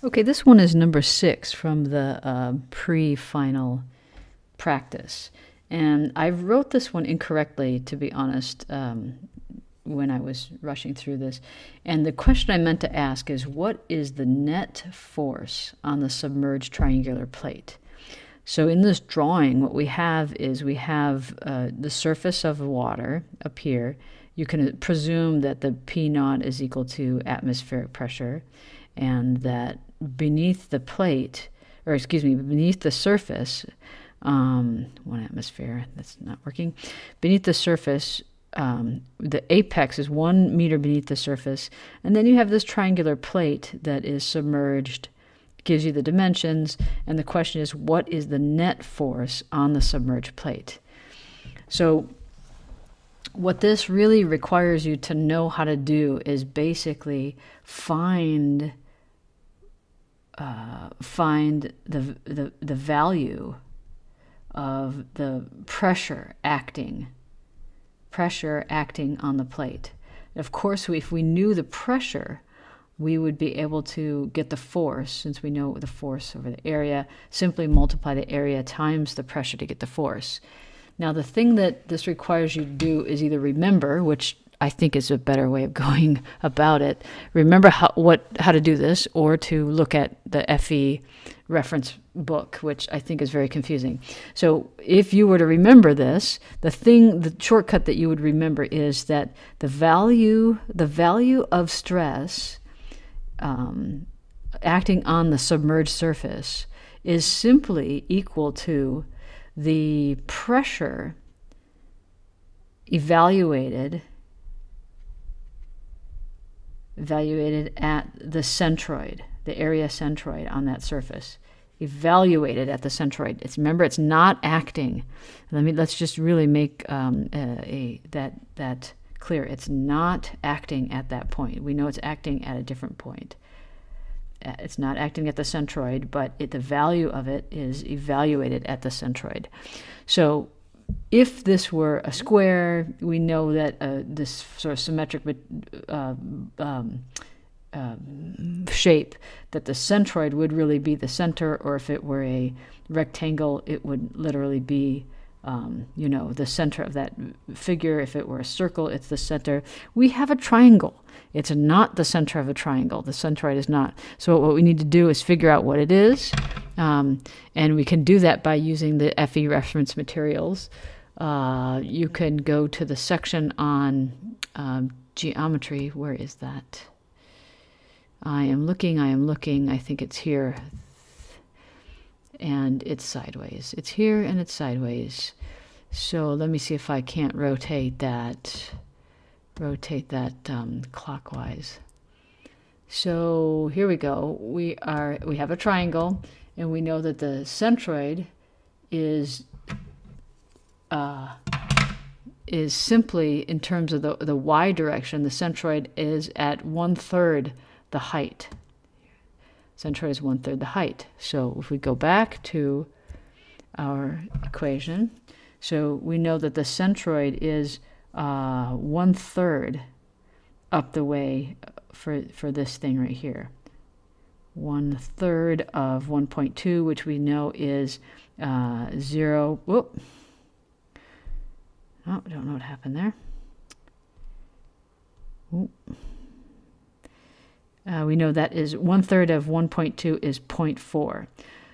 Okay, this one is number 6 from the pre-final practice. And I wrote this one incorrectly, to be honest, when I was rushing through this. And the question I meant to ask is, what is the net force on the submerged triangular plate? So in this drawing, what we have is we have the surface of the water up here. You can presume that the P naught is equal to atmospheric pressure, and that beneath the plate, or excuse me, beneath the surface, 1 atmosphere, that's not working. Beneath the surface, the apex is 1 meter beneath the surface, and then you have this triangular plate that is submerged, gives you the dimensions, and the question is, what is the net force on the submerged plate? So what this really requires you to know how to do is basically find the value of the pressure acting on the plate. Of course, if we knew the pressure, we would be able to get the force. Since we know the force over the area, simply multiply the area times the pressure to get the force. Now, the thing that this requires you to do is either remember, which I think is a better way of going about it, remember how to do this, or to look at the FE reference book, which I think is very confusing. So if you were to remember this, the shortcut that you would remember is that the value of stress acting on the submerged surface is simply equal to the pressure evaluated at the centroid, the area centroid on that surface. Evaluated at the centroid. Remember, it's not acting. Let's just really make that clear. It's not acting at that point. We know it's acting at a different point. It's not acting at the centroid, but the value of it is evaluated at the centroid. So if this were a square, we know that this sort of symmetric shape, that the centroid would really be the center, or if it were a rectangle, it would literally be the center of that figure. If it were a circle, it's the center. We have a triangle. It's not the center of a triangle. The centroid is not. So what we need to do is figure out what it is, and we can do that by using the FE reference materials. You can go to the section on geometry. Where is that? I am looking. I think it's here. And it's sideways. It's here and it's sideways. So let me see if I can't rotate that clockwise. So here we go. We have a triangle, and we know that the centroid is simply, in terms of the y direction, the centroid is at 1/3 the height. Centroid is 1/3 the height. So if we go back to our equation, so we know that the centroid is 1/3 up the way for this thing right here. 1/3 of 1.2, which we know is 0. Whoop. Oh, I don't know what happened there. Oop. We know that is 1/3 of 1.2 is 0.4.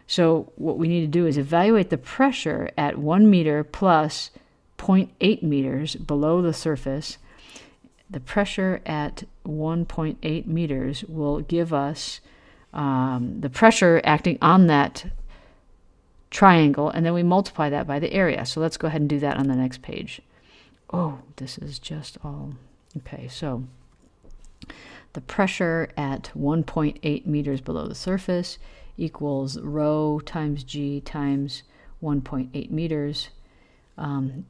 So what we need to do is evaluate the pressure at 1 meter plus 0.8 meters below the surface. The pressure at 1.8 meters will give us the pressure acting on that triangle, and then we multiply that by the area. So let's go ahead and do that on the next page. Oh, this is just all... Okay, so the pressure at 1.8 meters below the surface equals rho times g times 1.8 meters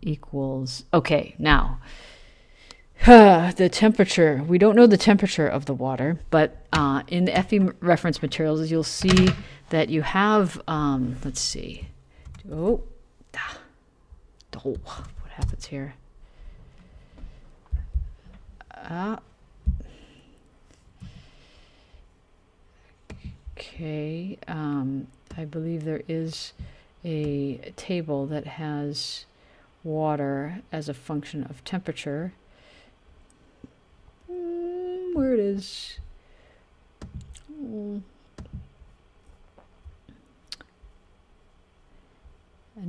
equals... Okay, now, the temperature. We don't know the temperature of the water, but in the FE reference materials, you'll see that you have... let's see. Oh, what happens here? Okay, I believe there is a table that has water as a function of temperature. Where it is? And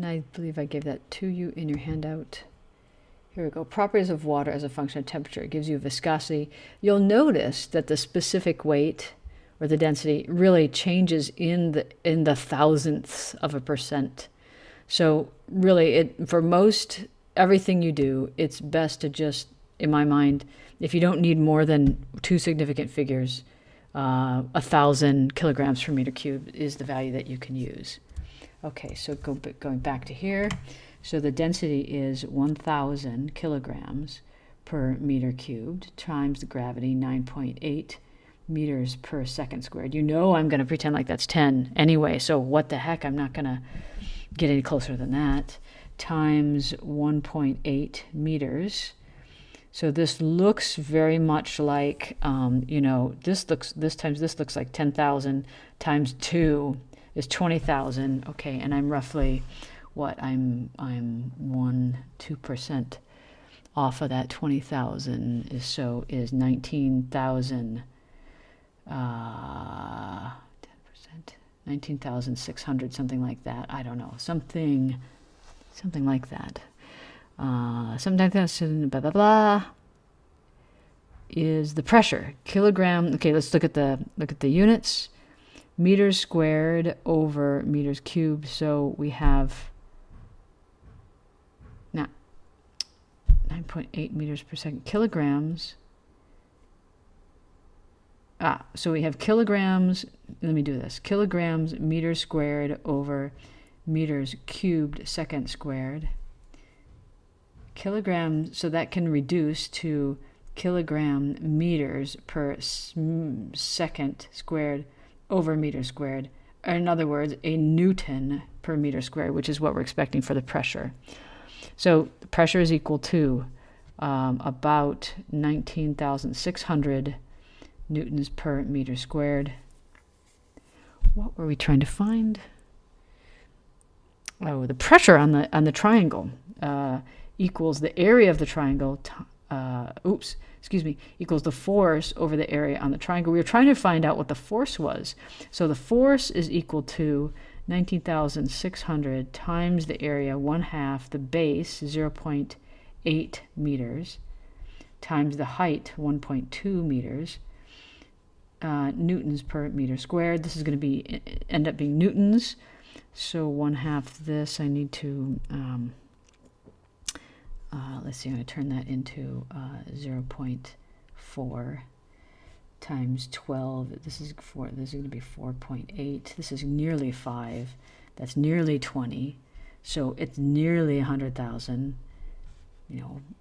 I believe I gave that to you in your handout. Here we go. Properties of water as a function of temperature. It gives you viscosity. You'll notice that the specific weight or the density really changes in the thousandths of a percent. So really, for most everything you do, it's best to just, in my mind, if you don't need more than two significant figures, 1,000 kilograms per meter cubed is the value that you can use. Okay, so going back to here, so the density is 1,000 kilograms per meter cubed times the gravity, 9.8 meters per second squared. You know I'm going to pretend like that's 10 anyway, so what the heck, I'm not going to get any closer than that, times 1.8 meters. So this looks very much like, this looks like 10,000 times 2 is 20,000. Okay, and I'm roughly, I'm 2% off of that 20,000 is 19,000, 10%, 19,600, something like that. I don't know, something like that. Sometimes that's blah blah blah is the pressure kilogram. Okay, let's look at the units. Meters squared over meters cubed. So we have now 9.8 meters per second. Kilograms. So we have kilograms. Let me do this. Kilograms meters squared over meters cubed second squared. Kilograms, so that can reduce to kilogram meters per second squared over meter squared. Or in other words, a Newton per meter squared, which is what we're expecting for the pressure. So the pressure is equal to about 19,600 newtons per meter squared. What were we trying to find? Oh, the pressure on the triangle equals the area of the triangle, equals the force over the area on the triangle. We were trying to find out what the force was. So the force is equal to 19,600 times the area, 1/2, the base, 0.8 meters, times the height, 1.2 meters, newtons per meter squared. This is going to end up being newtons. So 1/2 this, I need to... let's see, I'm going to turn that into 0.4 times 12. This is going to be 4.8. This is nearly 5. That's nearly 20. So it's nearly 100,000.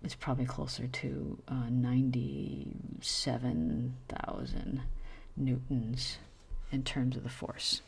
It's probably closer to 97,000 newtons in terms of the force.